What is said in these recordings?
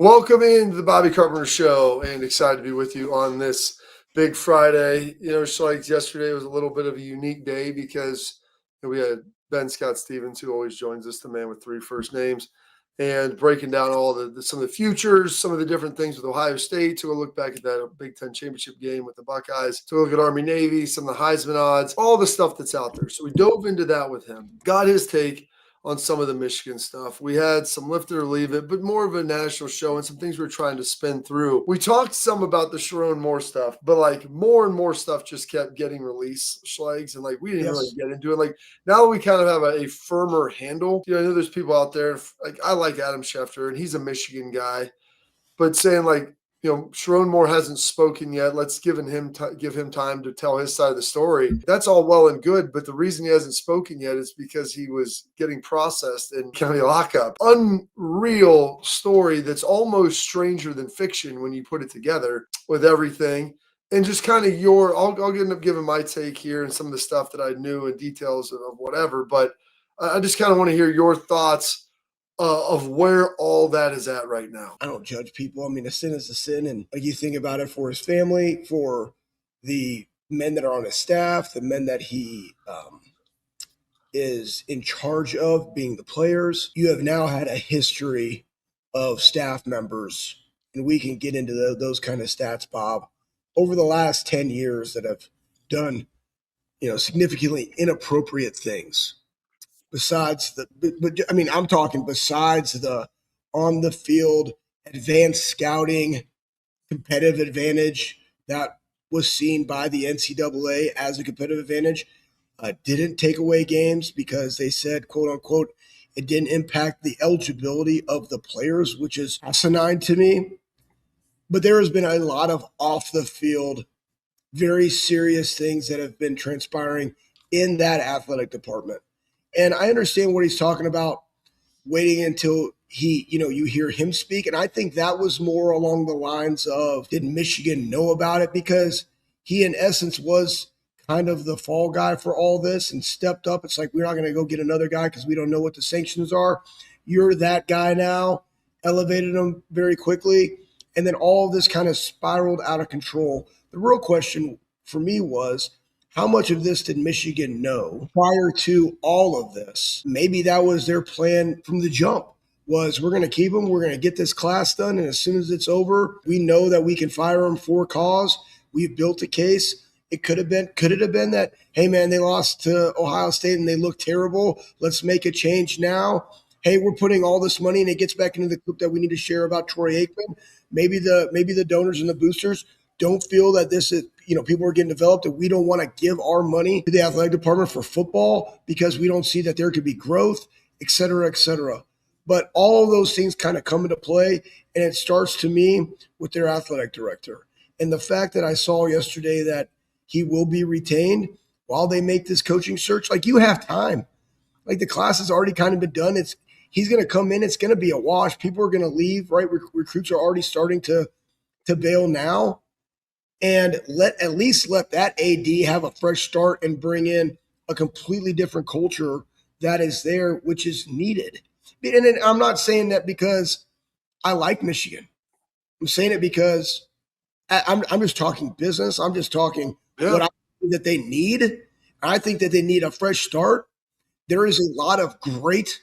Welcome into the Bobby Carpenter Show, and excited to be with you on this big Friday. It's like yesterday was a little bit of a unique day because we had Ben Scott Stevens, who always joins us, the man with three first names, and breaking down all some of the futures, some of the different things with Ohio State. To look back at that Big Ten championship game with the Buckeyes, to look at Army Navy, some of the Heisman odds, all the stuff that's out there. So we dove into that with him, got his take on some of the Michigan stuff. We had some lift it or leave it, but more of a national show and some things we're trying to spin through. We talked some about the Sherrone Moore stuff, but like more and more stuff just kept getting release Schlegs, and like we didn't really get into it. Like now that we kind of have a firmer handle, I know there's people out there, like I like Adam Schefter and he's a Michigan guy, but saying like, Sherrone Moore hasn't spoken yet. Let's give him time to tell his side of the story. That's all well and good, but the reason he hasn't spoken yet is because he was getting processed in county lockup. Unreal story that's almost stranger than fiction when you put it together with everything. And just kind of I'll end up giving my take here and some of the stuff that I knew and details of whatever, but I just kind of want to hear your thoughts of where all that is at right now. I don't judge people. I mean, a sin is a sin. And like you think about it for his family, for the men that are on his staff, the men that he is in charge of being the players. You have now had a history of staff members, and we can get into those kind of stats, Bob, over the last 10 years that have done, significantly inappropriate things. Besides I'm talking besides the on the field advanced scouting competitive advantage that was seen by the NCAA as a competitive advantage, didn't take away games because they said, quote unquote, it didn't impact the eligibility of the players, which is asinine to me. But there has been a lot of off the field, very serious things that have been transpiring in that athletic department. And I understand what he's talking about, waiting until you hear him speak. And I think that was more along the lines of, did Michigan know about it? Because he, in essence, was kind of the fall guy for all this and stepped up. It's like, we're not going to go get another guy because we don't know what the sanctions are. You're that guy now, elevated him very quickly. And then all of this kind of spiraled out of control. The real question for me was, how much of this did Michigan know prior to all of this? Maybe that was their plan from the jump, was we're going to keep him, we're going to get this class done, and as soon as it's over, we know that we can fire him for cause. We've built a case. Could it have been that, hey, man, they lost to Ohio State and they look terrible. Let's make a change now. Hey, we're putting all this money, and it gets back into the clip that we need to share about Troy Aikman. Maybe the donors and the boosters don't feel that this is, people are getting developed, and we don't want to give our money to the athletic department for football because we don't see that there could be growth, et cetera, et cetera. But all of those things kind of come into play, and it starts to me with their athletic director. And the fact that I saw yesterday that he will be retained while they make this coaching search, like, you have time. Like, the class has already kind of been done. He's going to come in. It's going to be a wash. People are going to leave, right? Recruits are already starting to bail now. And at least let that AD have a fresh start and bring in a completely different culture that is there, which is needed. And I'm not saying that because I like Michigan. I'm saying it because I'm just talking business. I'm just talking what I think that they need. I think that they need a fresh start. There is a lot of great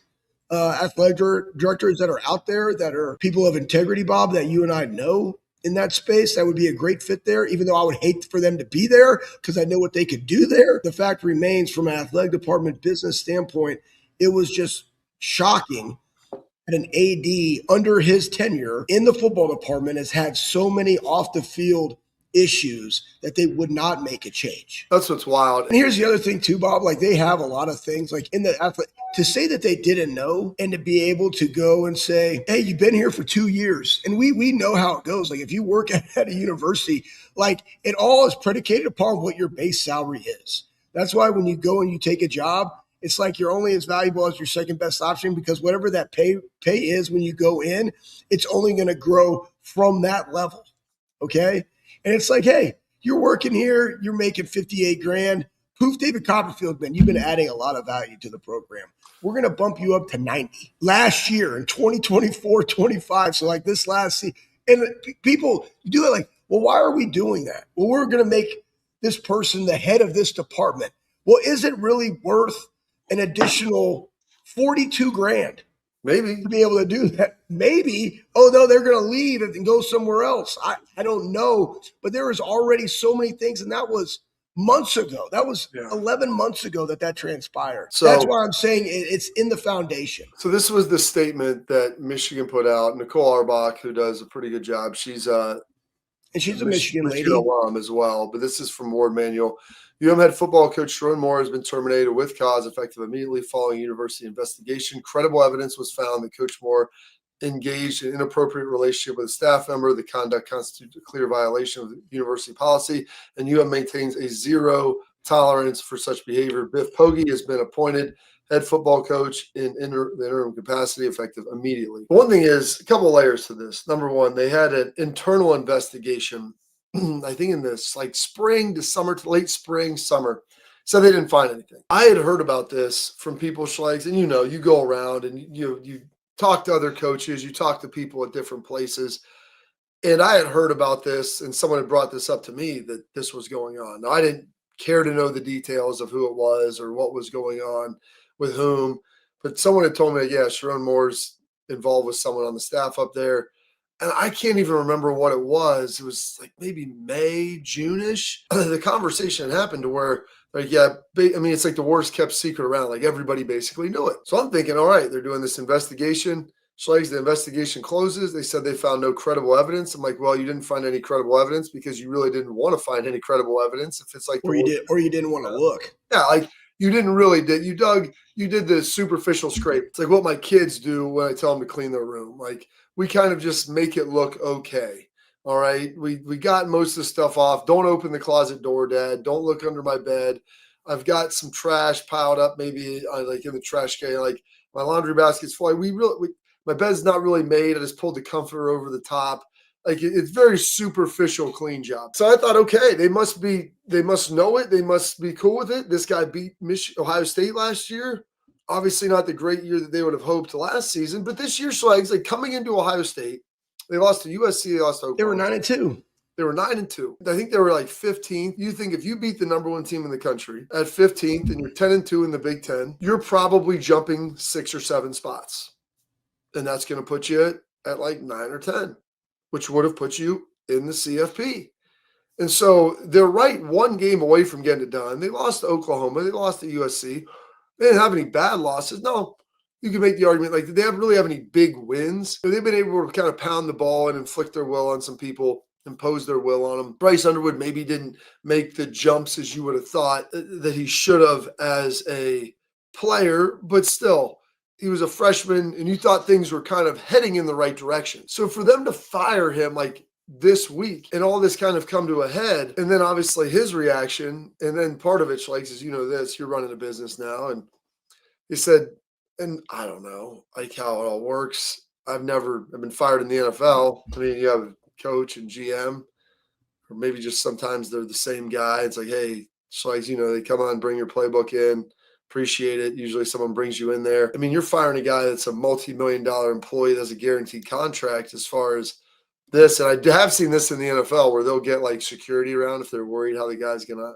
athletic directors that are out there that are people of integrity, Bob, that you and I know in that space. That would be a great fit there, even though I would hate for them to be there because I know what they could do there. The fact remains, from an athletic department business standpoint, it was just shocking that an AD under his tenure in the football department has had so many off the field issues that they would not make a change. That's what's wild. And here's the other thing too, Bob, like, they have a lot of things like in the athlete, to say that they didn't know and to be able to go and say, hey, you've been here for 2 years. And we know how it goes. Like, if you work at a university, like, it all is predicated upon what your base salary is. That's why when you go and you take a job, it's like you're only as valuable as your second best option, because whatever that pay is when you go in, it's only going to grow from that level. Okay. And it's like, hey, you're working here, you're making $58,000. Proof David Copperfield, man, you've been adding a lot of value to the program. We're going to bump you up to 90 last year in 2024, 25. So like this last season, and people do it like, well, why are we doing that? Well, we're going to make this person the head of this department. Well, is it really worth an additional 42 grand Maybe. to be able to do that? Maybe. Oh, no, they're going to leave and go somewhere else. I don't know. But there is already so many things. And that was months ago. That was 11 months ago that transpired. So that's why I'm saying it's in the foundation. So this was the statement that Michigan put out. Nicole Arbach, who does a pretty good job. She's a Michigan lady alum as well. But this is from Ward Manual. head football coach Sherrone Moore has been terminated with cause effective immediately following university investigation. Credible evidence was found that Coach Moore engaged in inappropriate relationship with a staff member. The conduct constitutes a clear violation of the university policy, and maintains a zero tolerance for such behavior. Biff Poggi has been appointed head football coach in the interim capacity effective immediately. One thing is a couple of layers to this. Number one, they had an internal investigation, I think in this like spring to summer, to late spring, summer. So they didn't find anything. I had heard about this from people, Schlegs, and you go around and you talk to other coaches, you talk to people at different places. And I had heard about this, and someone had brought this up to me that this was going on. Now, I didn't care to know the details of who it was or what was going on with whom, but someone had told me, yeah, Sherrone Moore's involved with someone on the staff up there. And I can't even remember what it was. It was like maybe May, June-ish. The conversation happened to where, like, it's like the worst kept secret around. Like everybody basically knew it. So I'm thinking, all right, they're doing this investigation. Schlegs, the investigation closes. They said they found no credible evidence. I'm like, well, you didn't find any credible evidence because you really didn't want to find any credible evidence. If it's like, or you didn't want to look. Yeah, like you didn't really did. You did the superficial scrape. It's like what my kids do when I tell them to clean their room. Like we kind of just make it look okay. All right. We got most of the stuff off. Don't open the closet door, Dad. Don't look under my bed. I've got some trash piled up, maybe like in the trash can. Like my laundry basket's full. My bed's not really made. I just pulled the comforter over the top. Like it's very superficial, clean job. So I thought, okay, they must know it. They must be cool with it. This guy beat Ohio State last year. Obviously not the great year that they would have hoped last season, but this year, Schlegs, like coming into Ohio State, they lost to USC, they lost to Oklahoma. They were 9-2. They were 9-2. I think they were like 15th. You think if you beat the number one team in the country at 15th and you're 10-2 in the Big Ten, you're probably jumping 6 or 7 spots. And that's going to put you at like 9 or 10, which would have put you in the CFP. And so they're right one game away from getting it done. They lost to Oklahoma. They lost to USC. They didn't have any bad losses. No, you can make the argument like, did they really have any big wins? They've been able to kind of pound the ball and inflict their will on some people, impose their will on them. Bryce Underwood maybe didn't make the jumps as you would have thought that he should have as a player, but still, he was a freshman and you thought things were kind of heading in the right direction. So for them to fire him like this week and all this kind of come to a head, and then obviously his reaction, and then part of it, Schlegs, is this, you're running a business now. And he said, and I don't know like how it all works. I've been fired in the NFL. I mean, you have a coach and GM, or maybe just sometimes they're the same guy. It's like, hey, Schlegs, they come on, bring your playbook in. Appreciate it. Usually someone brings you in there. I mean, you're firing a guy that's a multi-million-dollar employee that's a guaranteed contract as far as this. And I have seen this in the NFL where they'll get like security around if they're worried how the guy's going to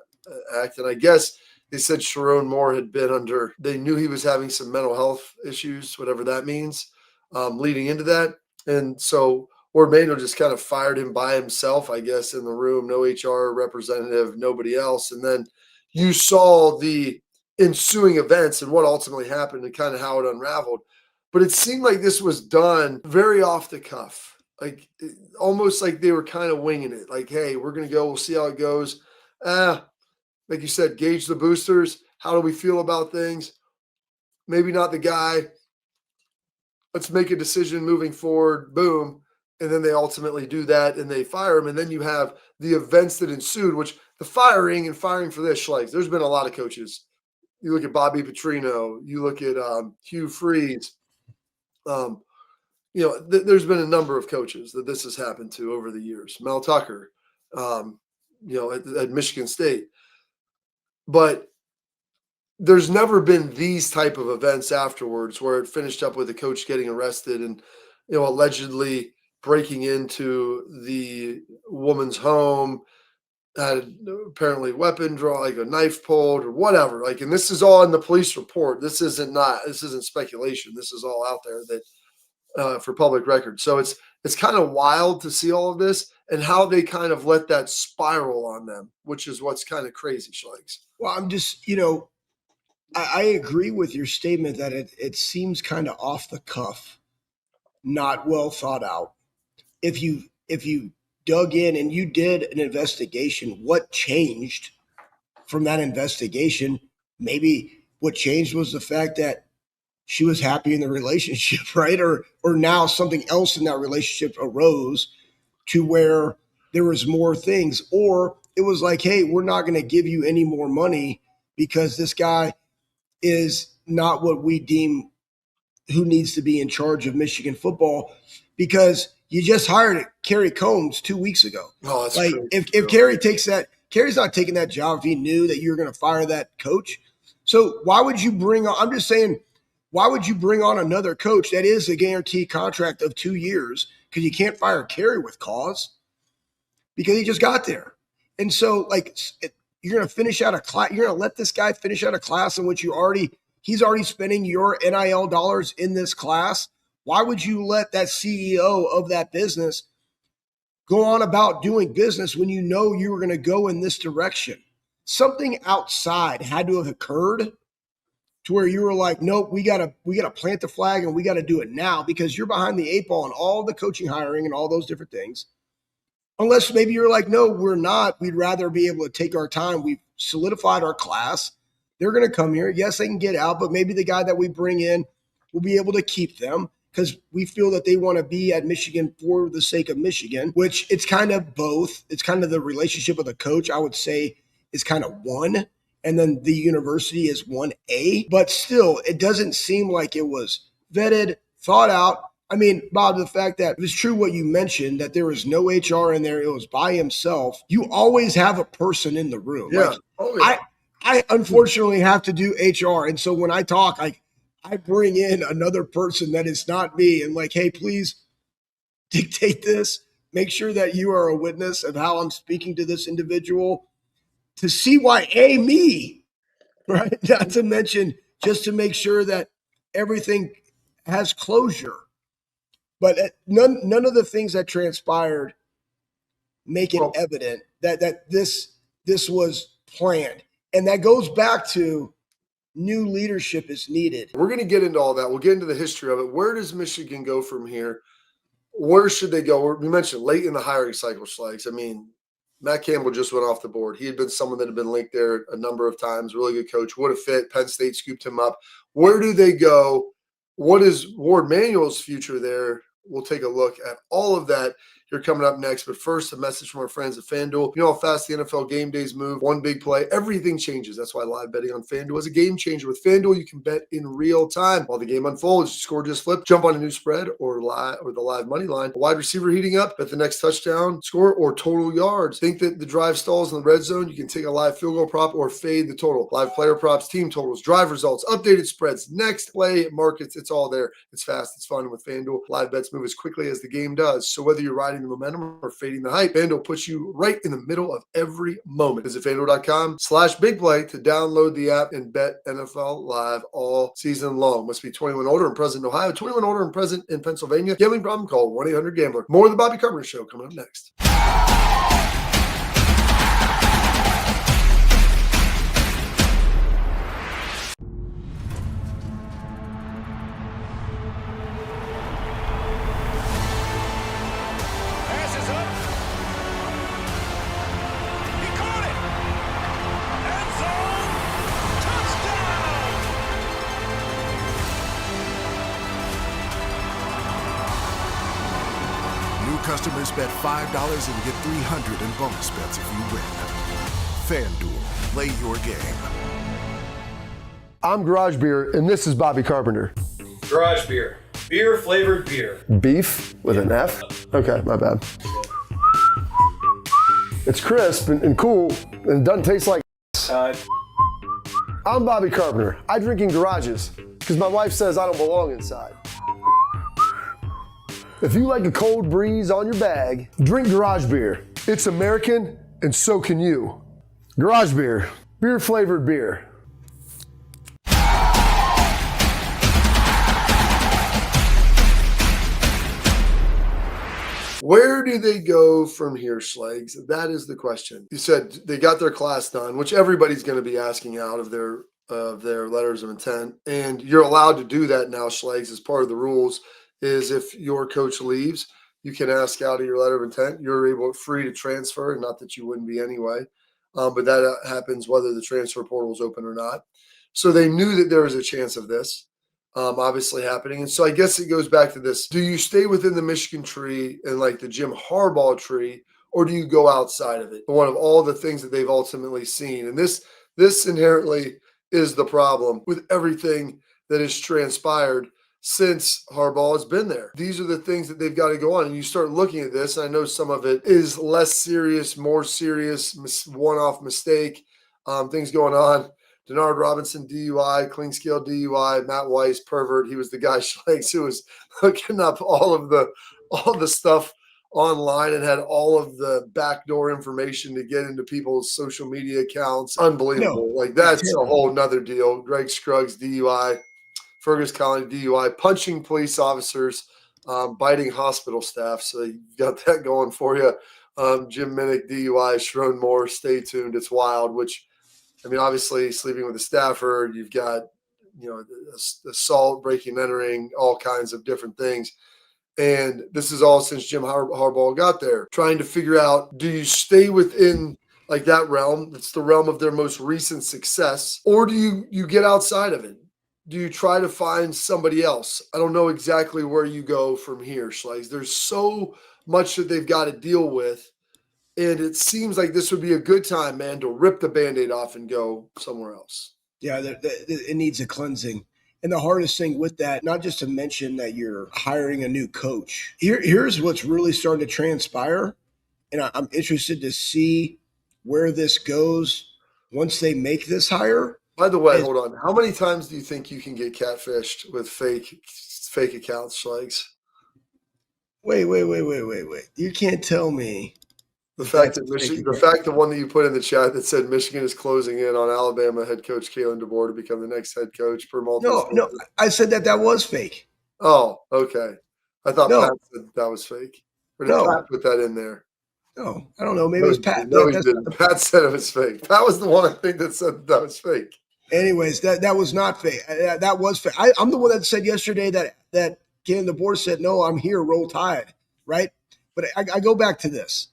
act. And I guess they said Sherrone Moore had been they knew he was having some mental health issues, whatever that means, leading into that. And so Ward Manual just kind of fired him by himself, I guess, in the room. No HR representative, nobody else. And then you saw the ensuing events and what ultimately happened and kind of how it unraveled. But it seemed like this was done very off the cuff, like almost like they were kind of winging it. Like, hey, we're going to go. We'll see how it goes. Like you said, gauge the boosters. How do we feel about things? Maybe not the guy. Let's make a decision moving forward. Boom. And then they ultimately do that and they fire him. And then you have the events that ensued, which the firing for this, Schlegs, there's been a lot of coaches. You look at Bobby Petrino. You look at Hugh Freeze. There's been a number of coaches that this has happened to over the years. Mel Tucker, at Michigan State. But there's never been these type of events afterwards where it finished up with the coach getting arrested and, allegedly breaking into the woman's home, had apparently weapon draw, like a knife pulled or whatever. Like, and this is all in the police report. This isn't speculation. This is all out there that for public record. So it's kind of wild to see all of this and how they kind of let that spiral on them, which is what's kind of crazy, Schlegs. Well, I'm just, I agree with your statement that it seems kind of off the cuff, not well thought out. If you dug in and you did an investigation, what changed from that investigation? Maybe what changed was the fact that she was happy in the relationship, right? Or now something else in that relationship arose to where there was more things, or it was like, hey, we're not going to give you any more money because this guy is not what we deem who needs to be in charge of Michigan football, because you just hired Kerry Combs 2 weeks ago. Oh, that's like if Kerry takes that, Kerry's not taking that job if he knew that you were going to fire that coach. So why would you bring on? I'm just saying, why would you bring on another coach that is a guaranteed contract of 2 years? Because you can't fire Kerry with cause because he just got there. And so, you're going to finish out a class. You're going to let this guy finish out a class in which he's already spending your NIL dollars in this class. Why would you let that CEO of that business go on about doing business when you know you were going to go in this direction? Something outside had to have occurred to where you were like, nope, we gotta plant the flag and we got to do it now, because you're behind the 8 ball on all the coaching hiring and all those different things. Unless maybe you're like, no, we're not. We'd rather be able to take our time. We've solidified our class. They're going to come here. Yes, they can get out, but maybe the guy that we bring in will be able to keep them because we feel that they want to be at Michigan for the sake of Michigan, which it's kind of both. It's kind of the relationship with the coach, I would say, is kind of one. And then the university is 1A. But still, it doesn't seem like it was vetted, thought out. I mean, Bob, the fact that it was true what you mentioned, that there was no HR in there, it was by himself. You always have a person in the room. Yeah. I unfortunately have to do HR. And so when I talk, I bring in another person that is not me and like, hey, please dictate this. Make sure that you are a witness of how I'm speaking to this individual to see why me, right? Not to mention just to make sure that everything has closure. But none of the things that transpired make it evident that this was planned. And that goes back to new leadership is needed. We're going to get into all that. We'll get into the history of it. Where does Michigan go from here? Where should they go? We mentioned late in the hiring cycle, Schlegs. I mean, Matt Campbell just went off the board. He had been someone that had been linked there a number of times. Really good coach. Would have fit. Penn State scooped him up. Where do they go? What is Ward Manuel's future there? We'll take a look at all of that here coming up next. But first, a message from our friends at FanDuel. You know how fast the NFL game days move. One big play, everything changes. That's why live betting on FanDuel is a game changer. With FanDuel, you can bet in real time. While the game unfolds, score just flip, jump on a new spread or the live money line. A wide receiver heating up, bet the next touchdown score or total yards. Think that the drive stalls in the red zone? You can take a live field goal prop or fade the total. Live player props, team totals, drive results, updated spreads, next play markets. It's all there. It's fast. It's fun with FanDuel. Live bets move as quickly as the game does. So whether you're riding the momentum or fading the hype, FanDuel puts you right in the middle of every moment. Visit FanDuel.com/bigplay to download the app and bet NFL live all season long. Must be 21 older and present in Ohio, 21 older and present in Pennsylvania. Gambling problem? Call 1-800-GAMBLER. More of the Bobby Carpenter Show coming up next. Customers bet $5 and get $300 in bonus bets if you win. FanDuel, play your game. I'm Garage Beer, and this is Bobby Carpenter. Garage Beer. Beer-flavored beer. Beef with an F? Okay, my bad. It's crisp and cool, and it doesn't taste like I'm Bobby Carpenter. I drink in garages because my wife says I don't belong inside. If you like a cold breeze on your bag, drink garage beer. It's American, and so can you. Garage beer, beer flavored beer. Where do they go from here, Schlegs? That is the question. You said they got their class done, which everybody's going to be asking out of their letters of intent. And you're allowed to do that now, Schlegs, as part of the rules, is if your coach leaves, you can ask out of your letter of intent. You're free to transfer, not that you wouldn't be anyway. But that happens whether the transfer portal is open or not. So they knew that there was a chance of this. Obviously happening. And so I guess it goes back to this. Do you stay within the Michigan tree and like the Jim Harbaugh tree, or do you go outside of it? One of all the things that they've ultimately seen. And this inherently is the problem with everything that has transpired since Harbaugh has been there. These are the things that they've got to go on. And you start looking at this, and I know some of it is less serious, more serious, one-off mistake, things going on. Denard Robinson, DUI, clean scale DUI, Matt Weiss, pervert. He was the guy, Schlegs, who was looking up all the stuff online and had all of the backdoor information to get into people's social media accounts. Unbelievable. That's a whole nother deal. Greg Scruggs, DUI, Fergus Collins, DUI, punching police officers, biting hospital staff. So you got that going for you. Jim Minnick, DUI, Sherrone Moore, stay tuned. It's wild, obviously sleeping with a staffer, you've got, assault, breaking, entering, all kinds of different things. And this is all since Jim Harbaugh got there, trying to figure out, do you stay within like that realm? It's the realm of their most recent success, or do you get outside of it? Do you try to find somebody else? I don't know exactly where you go from here, Schlegs. There's so much that they've got to deal with. And it seems like this would be a good time, man, to rip the Band-Aid off and go somewhere else. Yeah, it needs a cleansing. And the hardest thing with that, not just to mention that you're hiring a new coach. Here's what's really starting to transpire. And I'm interested to see where this goes once they make this hire. By the way, hold on. How many times do you think you can get catfished with fake accounts, Schlegs? Wait. You can't tell me. The fact the one that you put in the chat that said Michigan is closing in on Alabama head coach Kalen DeBoer to become the next head coach per multiple. No, I said that was fake. Oh, okay. I thought Pat said that was fake. Or did Pat put that in there? No, I don't know. Maybe it was Pat. No, he didn't. Pat said it was fake. Pat was the one I think that said that was fake. Anyways, that was not fake. That was fake. I'm the one that said yesterday that Kalen DeBoer said, no, I'm here, roll tide, right? But I go back to this.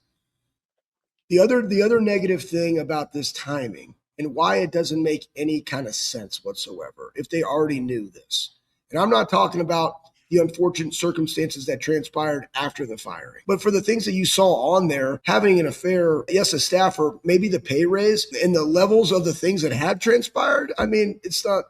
The other negative thing about this timing and why it doesn't make any kind of sense whatsoever if they already knew this. And I'm not talking about the unfortunate circumstances that transpired after the firing, but for the things that you saw on there, having an affair, yes, a staffer, maybe the pay raise and the levels of the things that had transpired. It's not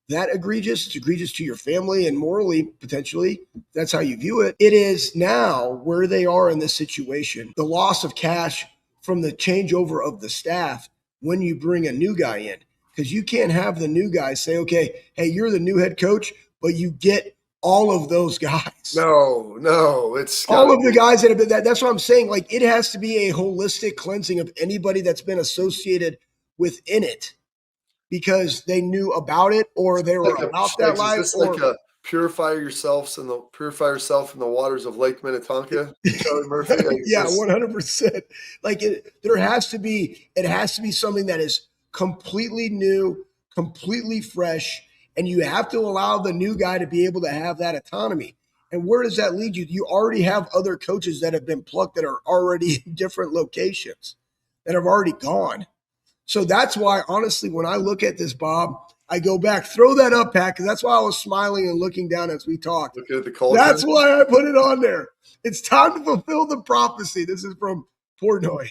that egregious. It's egregious to your family and morally, potentially. That's how you view it. It is now where they are in this situation. The loss of cash from the changeover of the staff when you bring a new guy in, because you can't have the new guy say, okay, hey, you're the new head coach, but you get all of those guys. No, it's all of the guys that have been that. That's what I'm saying. Like, it has to be a holistic cleansing of anybody that's been associated within it, because they knew about it or they were about that life. Is this like a purify yourself in the waters of Lake Minnetonka? Charlie Murphy? Yeah, 100%. It has to be something that is completely new, completely fresh, and you have to allow the new guy to be able to have that autonomy. And where does that lead you? You already have other coaches that have been plucked that are already in different locations that have already gone. So that's why, honestly, when I look at this, Bob, I go back, throw that up, Pat, because that's why I was smiling and looking down as we talked. Looking at the culture. That's why I put it on there. It's time to fulfill the prophecy. This is from Portnoy.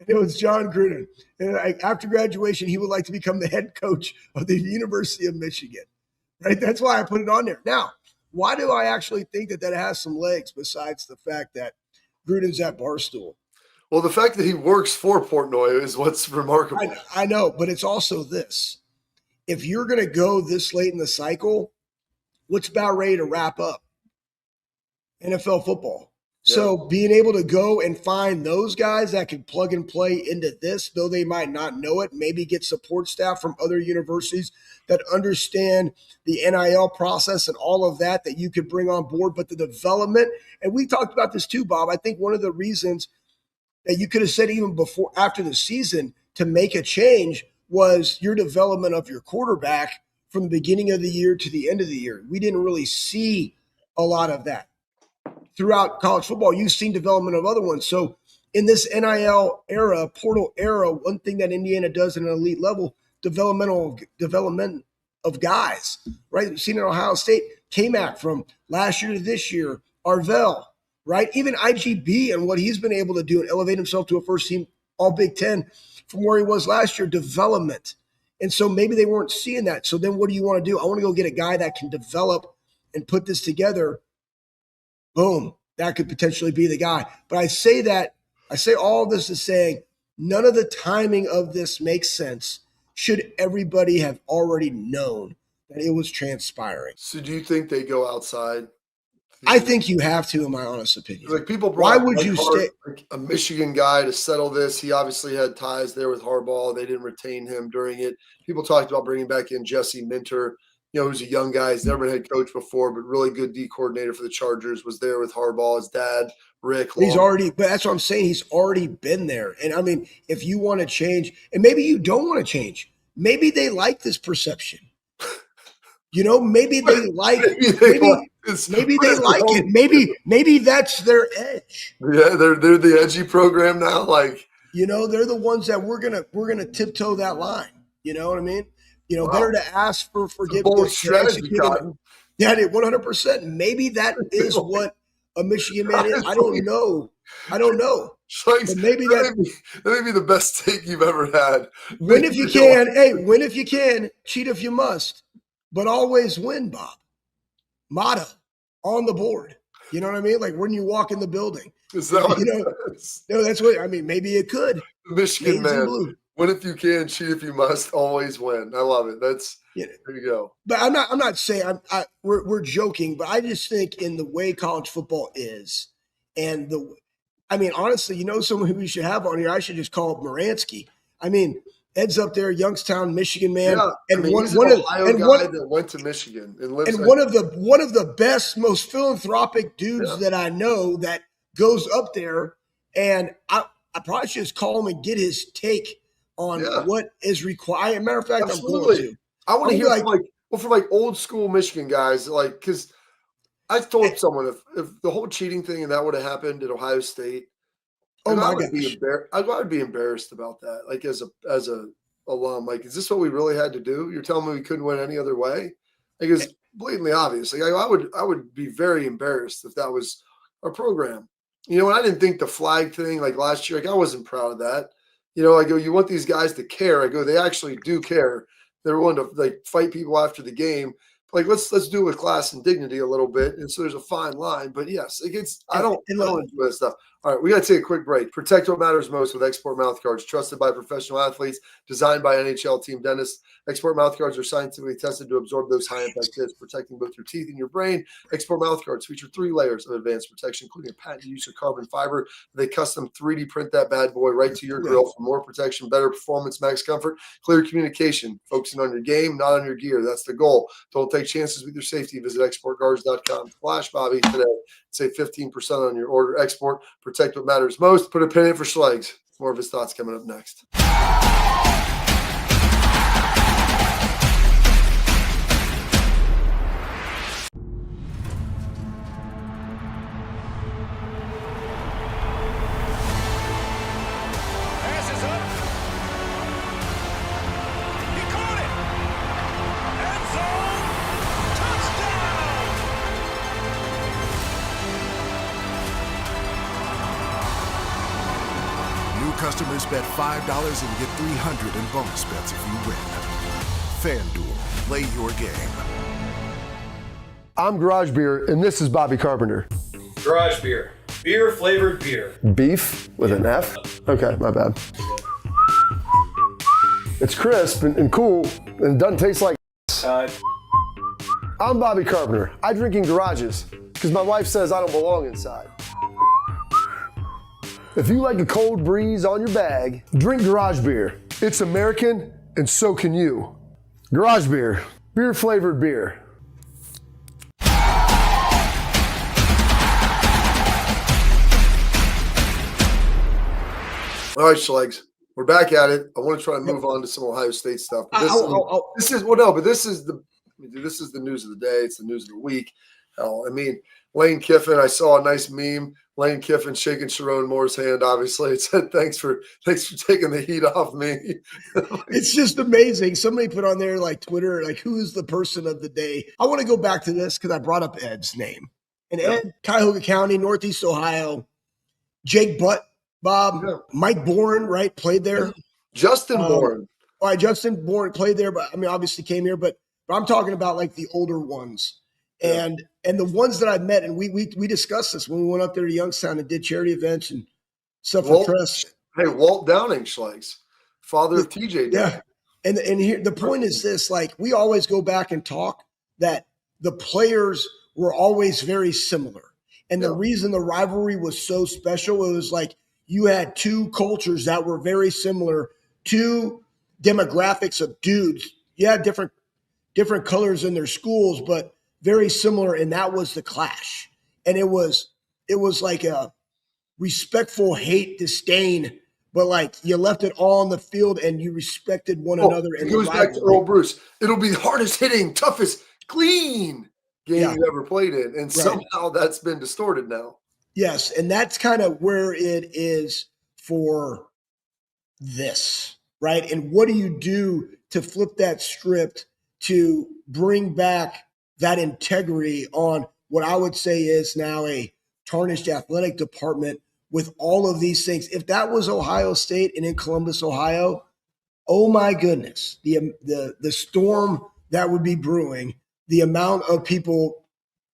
It was John Gruden. And after graduation, he would like to become the head coach of the University of Michigan. Right? That's why I put it on there. Now, why do I actually think that has some legs besides the fact that Gruden's at Barstool? Well, the fact that he works for Portnoy is what's remarkable. I know, but it's also this. if you're going to go this late in the cycle, what's about ready to wrap up? NFL football. Yeah. So being able to go and find those guys that can plug and play into this, though they might not know it, maybe get support staff from other universities that understand the NIL process and all of that you could bring on board, but the development, and we talked about this too, Bob. I think one of the reasons that you could have said even before, after the season, to make a change was your development of your quarterback from the beginning of the year to the end of the year. We didn't really see a lot of that. Throughout college football, you've seen development of other ones. So in this NIL era, portal era, one thing that Indiana does at an elite level, development of guys, right? We've seen it at Ohio State, K-Mac from last year to this year, Arvell, right? Even IGB and what he's been able to do and elevate himself to a first team All Big Ten from where he was last year, development. And so maybe they weren't seeing that. So then what do you want to do? I want to go get a guy that can develop and put this together. Boom, that could potentially be the guy. But I say all of this is saying none of the timing of this makes sense. Should everybody have already known that it was transpiring? So do you think they go outside? I think you have to, in my honest opinion. Like people Why brought would you stay? like a Michigan guy to settle this. He obviously had ties there with Harbaugh. They didn't retain him during it. People talked about bringing back in Jesse Minter, who's a young guy. He's never been head coach before, but really good D coordinator for the Chargers, was there with Harbaugh, his dad, Rick. But that's what I'm saying. He's already been there. And I mean, if you want to change, and maybe you don't want to change, maybe they like this perception. Maybe they like it. Maybe that's their edge. Yeah, they're the edgy program now. Like, they're the ones that we're gonna tiptoe that line. You know what I mean? Wow. Better to ask for forgiveness. Yeah, 100%. Maybe that is what a Michigan man is. I don't know. But maybe that may be the best take you've ever had. Win if you can. Hey, win if you can. Cheat if you must. But always win, Bob. Motto on the board. You know what I mean? Like when you walk in the building. Is that what No, that's what I mean. Maybe it could. Michigan man. Win if you can, cheat if you must, always win. I love it. There you go. But I'm not saying we're joking, but I just think in the way college football is, and honestly, someone who we should have on here, I should just call Moransky. I mean, Ed's up there, Youngstown, Michigan man, he's an Ohio guy that went to Michigan and lives. And one of the best, most philanthropic dudes that I know that goes up there, and I probably should just call him and get his take on what is required. Matter of fact, absolutely. I'm going to. I want to hear from old school Michigan guys, because I told someone if the whole cheating thing and that would have happened at Ohio State, I would be embarrassed about that. Like as a alum, like, is this what we really had to do? You're telling me we couldn't win any other way? Like, it's blatantly obvious. Like I would be very embarrassed if that was our program. And I didn't think the flag thing like last year, I wasn't proud of that. I go, you want these guys to care. I go, they actually do care. They're willing to fight people after the game. Like, let's do it with class and dignity a little bit. And so there's a fine line. But yes, I don't enjoy that stuff. All right, we got to take a quick break. Protect what matters most with XSport mouthguards, trusted by professional athletes, designed by NHL team dentists. XSport mouthguards are scientifically tested to absorb those high-impact hits, protecting both your teeth and your brain. XSport mouthguards feature 3 layers of advanced protection, including a patented use of carbon fiber. They custom 3D print that bad boy right to your grill for more protection, better performance, max comfort, clear communication, focusing on your game, not on your gear. That's the goal. Don't take chances with your safety. Visit exportguards.com/Bobby today. Save 15% on your order. XSport, protect what matters most. Put a pin in for Schlegs. More of his thoughts coming up next. Customers bet $5 and get $300 in bonus bets if you win. FanDuel, play your game. I'm Garage Beer, and this is Bobby Carpenter. Garage Beer. Beer-flavored beer. Beef with an F? Okay, my bad. It's crisp and cool and doesn't taste like I'm Bobby Carpenter. I drink in garages because my wife says I don't belong inside. If you like a cold breeze on your bag, drink garage beer. It's American and so can you. Garage beer, beer flavored beer. All right, Schlegs, we're back at it. I want to try to move on to some Ohio State stuff. But this is the news of the day. It's the news of the week. Hell, I mean, Lane Kiffin. I saw a nice meme. Lane Kiffin shaking Sherrone Moore's hand. Obviously, it said, "Thanks for taking the heat off me." It's just amazing. Somebody put on there like Twitter, like who is the person of the day? I want to go back to this because I brought up Ed's name. And Ed, Cuyahoga County, Northeast Ohio, Jake Butt. Bob, Mike Bourne, right, played there. Justin Bourne. All right, Justin Bourne played there, but I mean, obviously came here, but I'm talking about like the older ones, and the ones that I've met, and we discussed this when we went up there to Youngstown and did charity events and stuff for press. Hey, Walt Downing, Schlegs, father of TJ. Yeah, and here the point is this: like we always go back and talk that the players were always very similar, and the reason the rivalry was so special, it was like. You had two cultures that were very similar, two demographics of dudes. You had different colors in their schools, but very similar, and that was the clash. And it was like a respectful hate, disdain, but like you left it all on the field and you respected one another. And it goes back to Earl Bruce. It'll be the hardest hitting, toughest, clean game you ever played in, and somehow that's been distorted now. Yes, and that's kind of where it is for this, right? And what do you do to flip that script to bring back that integrity on what I would say is now a tarnished athletic department with all of these things? If that was Ohio State and in Columbus, Ohio, oh my goodness, the storm that would be brewing, the amount of people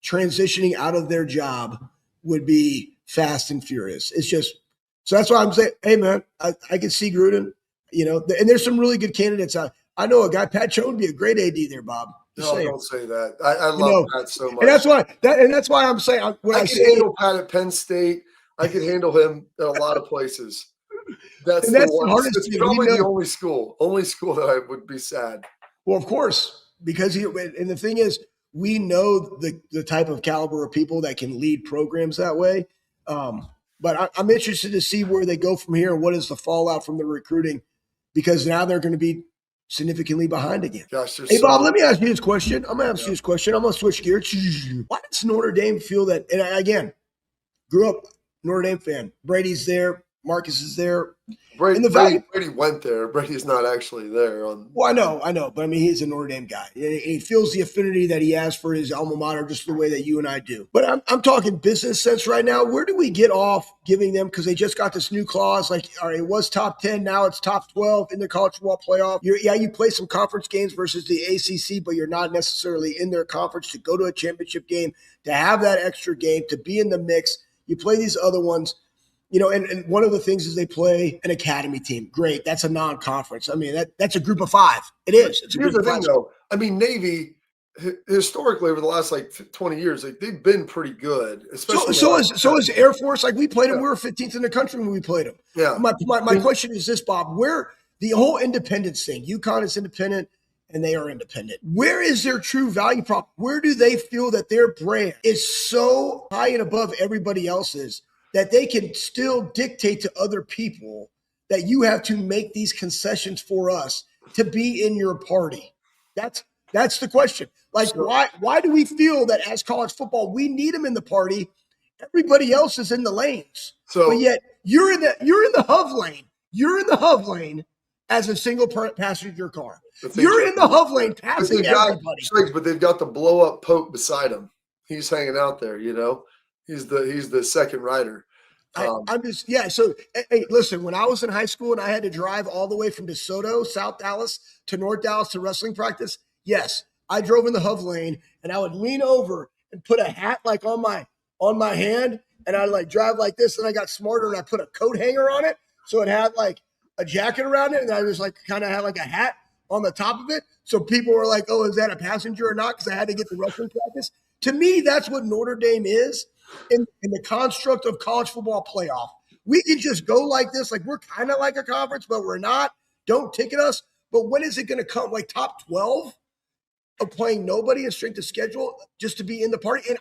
transitioning out of their job would be fast and furious. It's just, so that's why I'm saying, hey man, I can see Gruden, and there's some really good candidates. I know a guy, Pat Choate would be a great AD there, Bob. No, don't say that. I love Pat so much. And that's why I'm saying, I can handle Pat at Penn State. I can handle him at a lot of places. That's the hardest. It's probably the only school that I would be sad. Well, of course, because and the thing is, we know the type of caliber of people that can lead programs that way. But I'm interested to see where they go from here and what is the fallout from the recruiting, because now they're going to be significantly behind again. Gosh, hey, Bob, let me ask you this question. I'm going to switch gears. Why does Notre Dame feel that? And I, again, grew up Notre Dame fan. Brady's there. Marcus is there. Brady went there. Brady's not actually there. Well, I know. But, I mean, he's a Notre Dame guy. He feels the affinity that he has for his alma mater just the way that you and I do. But I'm talking business sense right now. Where do we get off giving them, because they just got this new clause, like, all right, it was top 10, now it's top 12 in the college football playoff. You play some conference games versus the ACC, but you're not necessarily in their conference to go to a championship game, to have that extra game, to be in the mix. You play these other ones. And one of the things is they play an academy team. Great. That's a non-conference. I mean, that's a group of five. It is. It's a Here's group the of thing, five. though. I mean, Navy, historically, over the last, 20 years, they've been pretty good. Especially so is Air Force. Like, we played them. We were 15th in the country when we played them. Yeah. My question is this, Bob. Where the whole independence thing, UConn is independent, and they are independent. Where is their true value prop? Where do they feel that their brand is so high and above everybody else's that they can still dictate to other people that you have to make these concessions for us to be in your party? That's the question. Like, why do we feel that as college football, we need them in the party? Everybody else is in the lanes. But yet you're in the hub lane. You're in the hub lane as a single passenger car. You're in the hub lane passing everybody. But they've got the blow up Pope beside him. He's hanging out there, He's the second rider. So, hey, listen, when I was in high school and I had to drive all the way from DeSoto, South Dallas, to North Dallas to wrestling practice, yes, I drove in the hub lane and I would lean over and put a hat like on my hand, and I'd like drive like this, and I got smarter and I put a coat hanger on it so it had like a jacket around it, and I was like kind of had like a hat on the top of it. So people were like, oh, is that a passenger or not? Because I had to get the wrestling practice. To me, that's what Notre Dame is in the construct of college football playoff. We can just go like this, like we're kind of like a conference, but we're not. Don't ticket us. But when is it going to come? Like top 12 of playing nobody in strength of schedule just to be in the party? And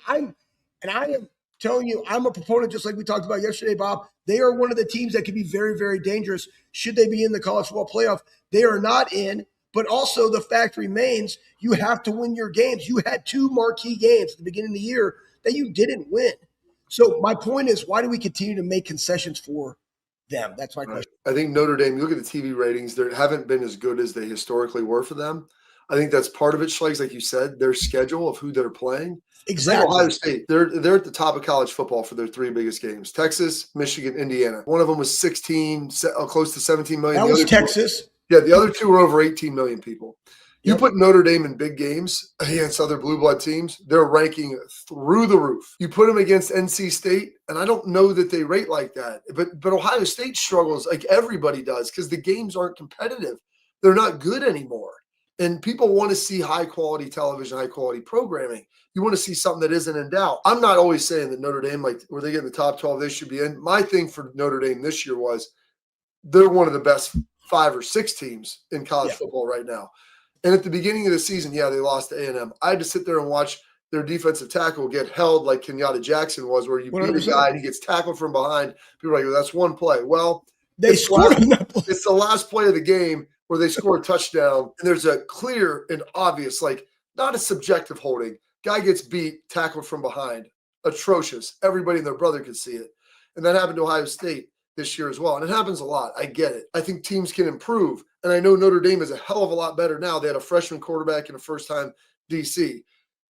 I am telling you, I'm a proponent, just like we talked about yesterday, Bob. They are one of the teams that can be very, very dangerous should they be in the college football playoff. They are not in, but also the fact remains you have to win your games. You had 2 marquee games at the beginning of the year that you didn't win. So my point is, why do we continue to make concessions for them? That's my question. I think Notre Dame, you look at the TV ratings, they haven't been as good as they historically were for them. I think that's part of it, Schlegs, like you said, their schedule of who they're playing. Exactly. Ohio State, they're at the top of college football for their 3 biggest games. Texas, Michigan, Indiana. One of them was 16, close to 17 million. That was Texas. The other 2 were over 18 million people. You put Notre Dame in big games against other blue blood teams, they're ranking through the roof. You put them against NC State, and I don't know that they rate like that. But Ohio State struggles like everybody does because the games aren't competitive. They're not good anymore. And people want to see high-quality television, high-quality programming. You want to see something that isn't in doubt. I'm not always saying that Notre Dame, like, where they get in the top 12, they should be in. My thing for Notre Dame this year was they're one of the best 5 or 6 teams in college football right now. And at the beginning of the season, they lost to A&M. I had to sit there and watch their defensive tackle get held like Kenyatta Jackson was, where you 100%. Beat a guy and he gets tackled from behind. People are like, well, that's one play. Well, it's the last play of the game where they score a touchdown, and there's a clear and obvious, like, not a subjective holding. Guy gets beat, tackled from behind. Atrocious. Everybody and their brother could see it. And that happened to Ohio State this year as well. And it happens a lot. I get it. I think teams can improve. And I know Notre Dame is a hell of a lot better now. They had a freshman quarterback and a first-time DC.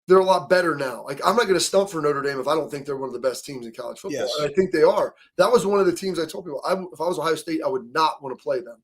They're a lot better now. Like, I'm not going to stump for Notre Dame if I don't think they're one of the best teams in college football. Yes. And I think they are. That was one of the teams I told people, if I was Ohio State, I would not want to play them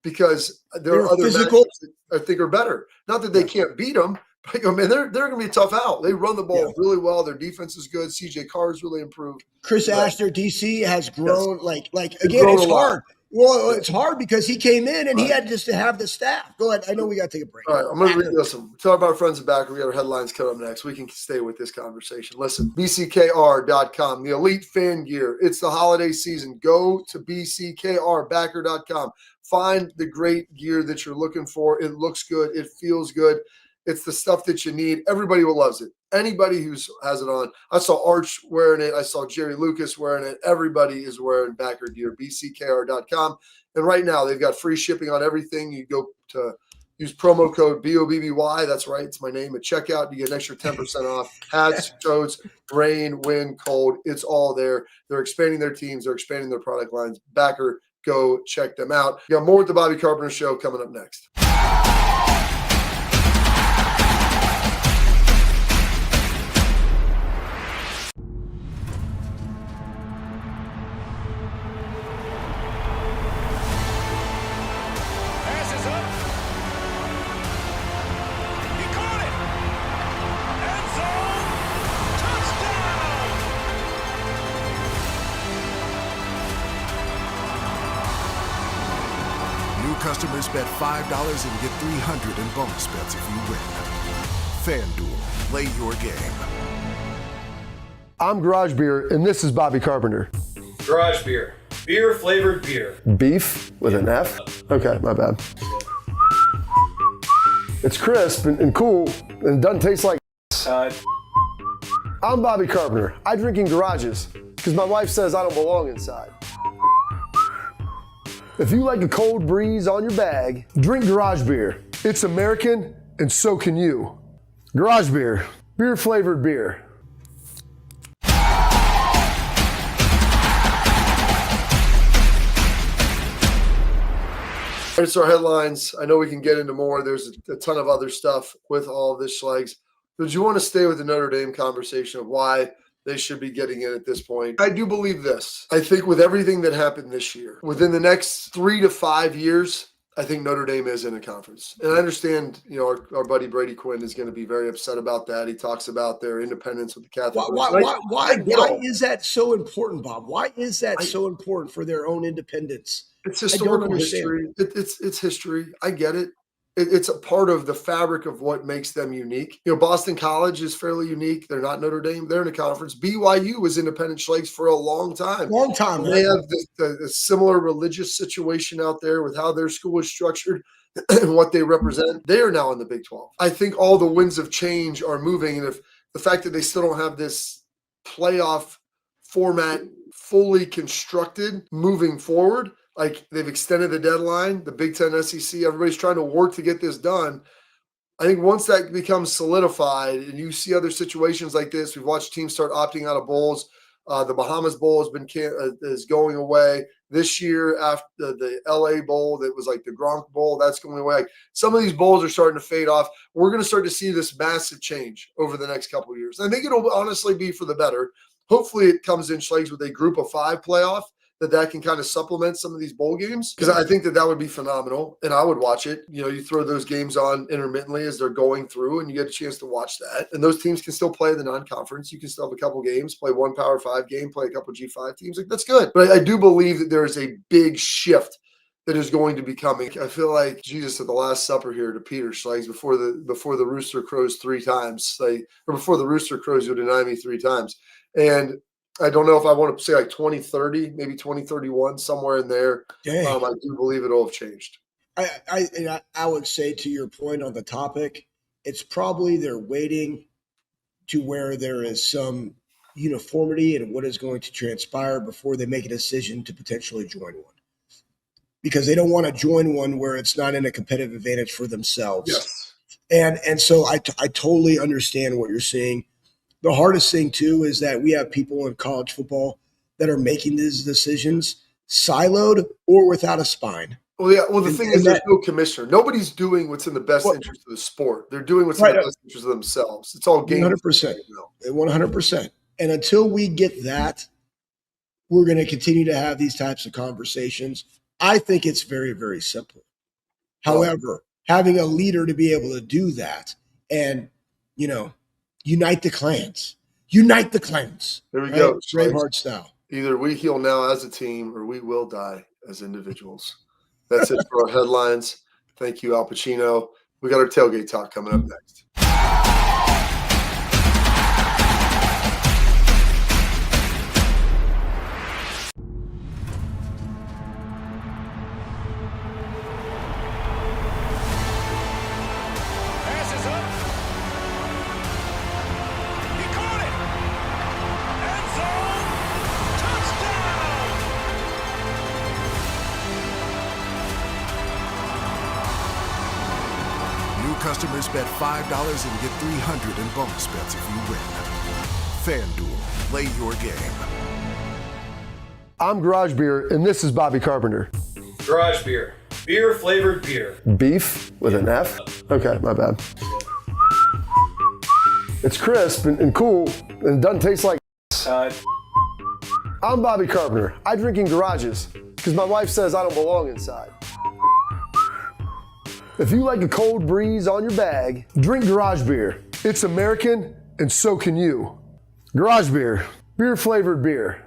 because there are other physical that I think are better. Not that they can't beat them. But, man, they're going to be a tough out. They run the ball really well. Their defense is good. CJ Carr's really improved. Chris Ashton, DC, has grown. Like again, it's hard. Well, it's hard because he came in and he had just to have the staff. Go ahead. I know we got to take a break. All right, I'm going to read this. Talk about our friends at Backer. We got our headlines cut up next. We can stay with this conversation. Listen, bckr.com, the elite fan gear. It's the holiday season. Go to bckrbacker.com. Find the great gear that you're looking for. It looks good. It feels good. It's the stuff that you need. Everybody loves it. Anybody who has it on. I saw Arch wearing it. I saw Jerry Lucas wearing it. Everybody is wearing Backer gear, bckr.com. And right now, they've got free shipping on everything. You go to use promo code BOBBY. That's right. It's my name at checkout. You get an extra 10% off. Hats, coats, rain, wind, cold. It's all there. They're expanding their teams. They're expanding their product lines. Backer, go check them out. You got more with the Bobby Carpenter Show coming up next. Customers bet $5 and get $300 in bonus bets if you win. FanDuel, play your game. I'm Garage Beer, and this is Bobby Carpenter. Garage Beer. Beer flavored beer. Beef with an F? Okay, my bad. It's crisp and cool, and it doesn't taste like I'm Bobby Carpenter. I drink in garages because my wife says I don't belong inside. If you like a cold breeze on your bag, drink Garage Beer. It's American, and so can you. Garage Beer, beer flavored beer. It's our headlines. I know we can get into more. There's a ton of other stuff with all of this, Schlegs. Did you want to stay with the Notre Dame conversation of why they should be getting in at this point? I do believe this. I think with everything that happened this year, within the next 3 to 5 years, I think Notre Dame is in a conference. And I understand, our buddy Brady Quinn is going to be very upset about that. He talks about their independence with the Catholic. Why is that so important, Bob? Why is that so important for their own independence? It's historical history. It's history. I get it. It's a part of the fabric of what makes them unique. Boston College is fairly unique. They're not Notre Dame. They're in a conference. BYU was independent Schlegs for a long time. They have a similar religious situation out there with how their school is structured and what they represent. They are now in the Big 12. I think all the winds of change are moving. And if the fact that they still don't have this playoff format fully constructed moving forward, like they've extended the deadline, the Big Ten, SEC, everybody's trying to work to get this done. I think once that becomes solidified and you see other situations like this, we've watched teams start opting out of bowls. The Bahamas Bowl is going away this year after the LA Bowl. That was like the Gronk Bowl. That's going away. Like, some of these bowls are starting to fade off. We're going to start to see this massive change over the next couple of years. I think it'll honestly be for the better. Hopefully it comes in Schlegs with a group of 5 playoff that can kind of supplement some of these bowl games, because I think that would be phenomenal and I would watch it. You throw those games on intermittently as they're going through and you get a chance to watch that. And those teams can still play the non-conference. You can still have a couple games, play one Power 5 game, play a couple G5 teams. Like, that's good. But I do believe that there is a big shift that is going to be coming. I feel like Jesus at the Last Supper here to Peter Schlegs before the rooster crows 3 times, or before the rooster crows, you'll deny me 3 times. And I don't know if I want to say like 2030, maybe 2031, somewhere in there. I do believe it'll have changed. I would say, to your point on the topic, it's probably they're waiting to where there is some uniformity in what is going to transpire before they make a decision to potentially join one. Because they don't want to join one where it's not in a competitive advantage for themselves. Yes. And so I totally understand what you're saying. The hardest thing, too, is that we have people in college football that are making these decisions siloed or without a spine. Well, yeah. Well, the thing is, there's no commissioner. Nobody's doing what's in the best interest of the sport. They're doing what's in the best interest of themselves. It's all game. 100%. 100%. And until we get that, we're going to continue to have these types of conversations. I think it's very, very simple. However, having a leader to be able to do that and, unite the clans. Unite the clans. There we go. Braveheart style. Either we heal now as a team or we will die as individuals. That's it for our headlines. Thank you, Al Pacino. We got our tailgate talk coming up next. Customers bet $5 and get $300 in bonus bets if you win. FanDuel, play your game. I'm Garage Beer, and this is Bobby Carpenter. Garage Beer. Beer flavored beer. Beef with an F? Okay, my bad. It's crisp and cool, and it doesn't taste like I'm Bobby Carpenter. I drink in garages because my wife says I don't belong inside. If you like a cold breeze on your bag, drink Garage Beer. It's American, and so can you. Garage Beer, beer flavored beer.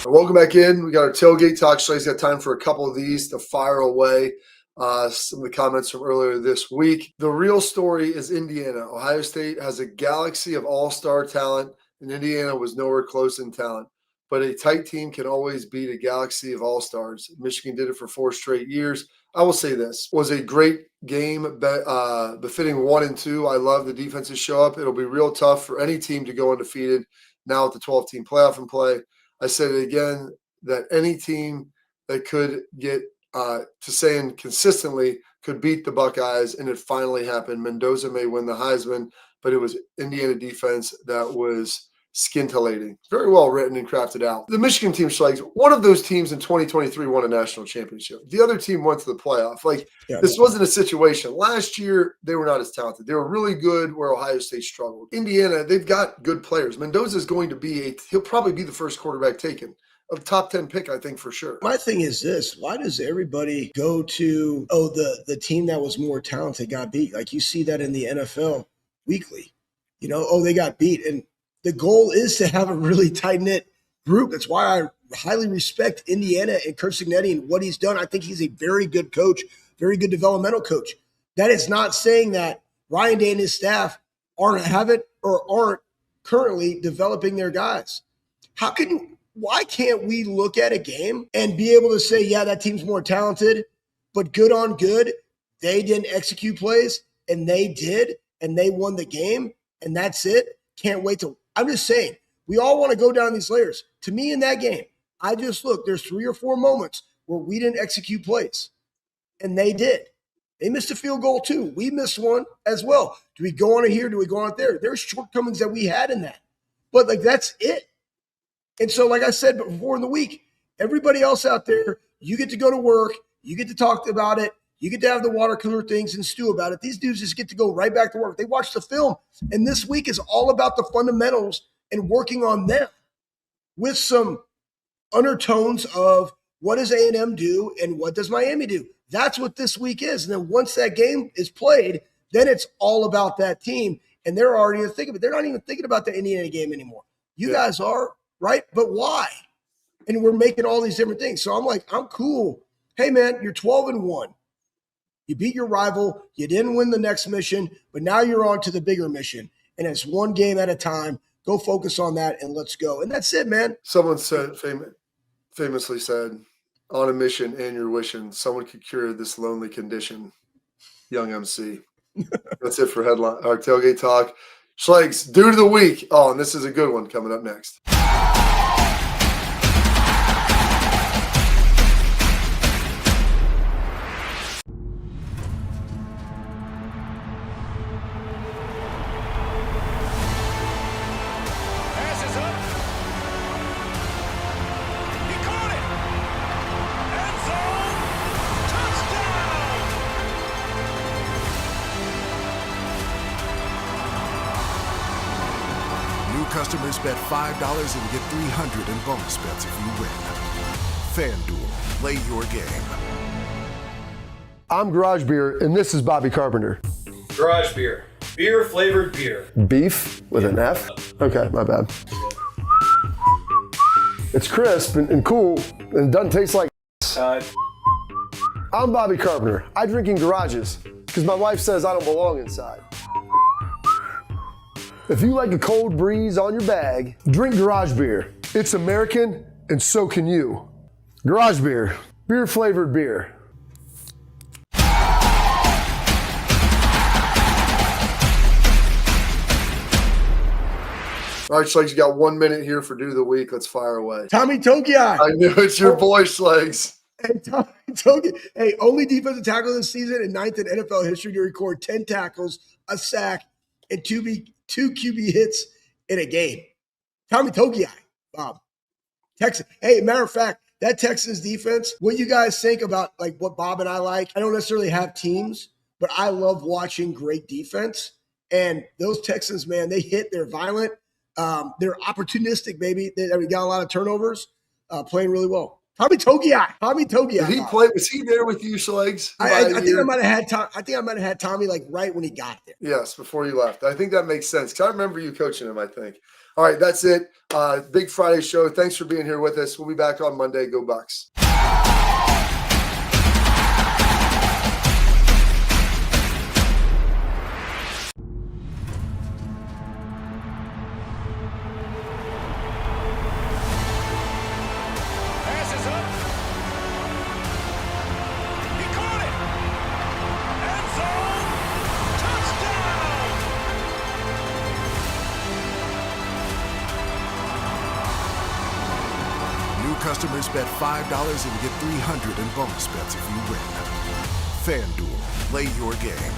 Welcome back in. We got our tailgate talk. Shlay's got time for a couple of these to fire away. Some of the comments from earlier this week. The real story is Indiana. Ohio State has a galaxy of all-star talent, and Indiana was nowhere close in talent. But a tight team can always beat a galaxy of all-stars. Michigan did it for 4 straight years. I will say this was a great game, befitting 1 and 2. I love the defenses show up. It'll be real tough for any team to go undefeated now with the 12-team playoff in play. I said it again, that any team that could get to saying consistently could beat the Buckeyes, and it finally happened. Mendoza may win the Heisman, but it was Indiana defense that was scintillating. Very well written and crafted out. The Michigan team, Schlegs, one of those teams in 2023 won a national championship. The other team went to the playoff. This wasn't a situation. Last year, they were not as talented. They were really good where Ohio State struggled. Indiana, they've got good players. Mendoza's going to be he'll probably be the first quarterback taken. A top 10 pick, I think, for sure. My thing is this. Why does everybody go to, the team that was more talented got beat? Like you see that in the NFL weekly. They got beat. And the goal is to have a really tight-knit group. That's why I highly respect Indiana and Kurt Cignetti and what he's done. I think he's a very good coach, very good developmental coach. That is not saying that Ryan Day and his staff aren't currently developing their guys. Why can't we look at a game and be able to say, yeah, that team's more talented, but good on good, they didn't execute plays, and they did, and they won the game, and that's it? Can't wait till – I'm just saying, we all want to go down these layers. To me, in that game, there's 3 or 4 moments where we didn't execute plays, and they did. They missed a field goal too. We missed one as well. Do we go on it here? Do we go on it there? There's shortcomings that we had in that. But, that's it. And so, like I said before in the week, everybody else out there, you get to go to work, you get to talk about it, you get to have the water cooler things and stew about it. These dudes just get to go right back to work. They watch the film, and this week is all about the fundamentals and working on them with some undertones of what does A&M do and what does Miami do. That's what this week is. And then once that game is played, then it's all about that team, and they're already thinking of it. They're not even thinking about the Indiana game anymore. You guys are. Right? But why? And we're making all these different things. So I'm like, I'm cool. Hey, man, you're 12-1. You beat your rival. You didn't win the next mission, but now you're on to the bigger mission. And it's one game at a time. Go focus on that and let's go. And that's it, man. Someone famously said, on a mission and you're wishing someone could cure this lonely condition. Young MC. That's it for our tailgate talk. Schlegs, dude of the week. Oh, and this is a good one coming up next. Customers bet $5 and get $300 in bonus bets if you win. FanDuel, play your game. I'm Garage Beer, and this is Bobby Carpenter. Garage Beer. Beer-flavored beer. Beef with an F? Okay, my bad. It's crisp and cool, and it doesn't taste like I'm Bobby Carpenter. I drink in garages because my wife says I don't belong inside. If you like a cold breeze on your bag, drink Garage Beer. It's American, and so can you. Garage Beer, beer-flavored beer. All right, Schlegs, you got 1 minute here for Dude of the Week. Let's fire away. Tommy Togiai. I knew it's your boy, Schlegs. Hey, Tommy Togiai. Hey, only defensive tackle this season and 9th in NFL history to record 10 tackles, a sack, and two QB hits in a game. Tommy Togiai, Bob. Texas. Hey, matter of fact, that Texans defense, what you guys think about what Bob and I like? I don't necessarily have teams, but I love watching great defense. And those Texans, man, they hit, they're violent. They're opportunistic, baby. They got a lot of turnovers, playing really well. Tommy Togiai. Did he play? Was he there with you, Schlegs? I think I might have had Tommy right when he got there. Yes, before you left. I think that makes sense because I remember you coaching him, I think. All right, that's it. Big Friday show. Thanks for being here with us. We'll be back on Monday. Go Bucks. Customers bet $5 and get $300 in bonus bets if you win. FanDuel, play your game.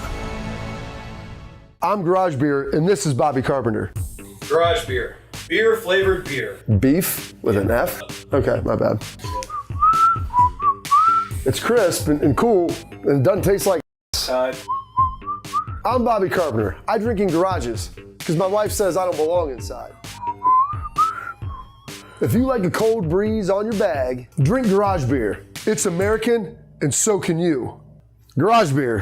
I'm Garage Beer, and this is Bobby Carpenter. Garage Beer. Beer flavored beer. Beef with an F? Okay, my bad. It's crisp and cool and doesn't taste like I'm Bobby Carpenter. I drink in garages because my wife says I don't belong inside. If you like a cold breeze on your bag, drink garage beer. It's American and so can you. Garage beer.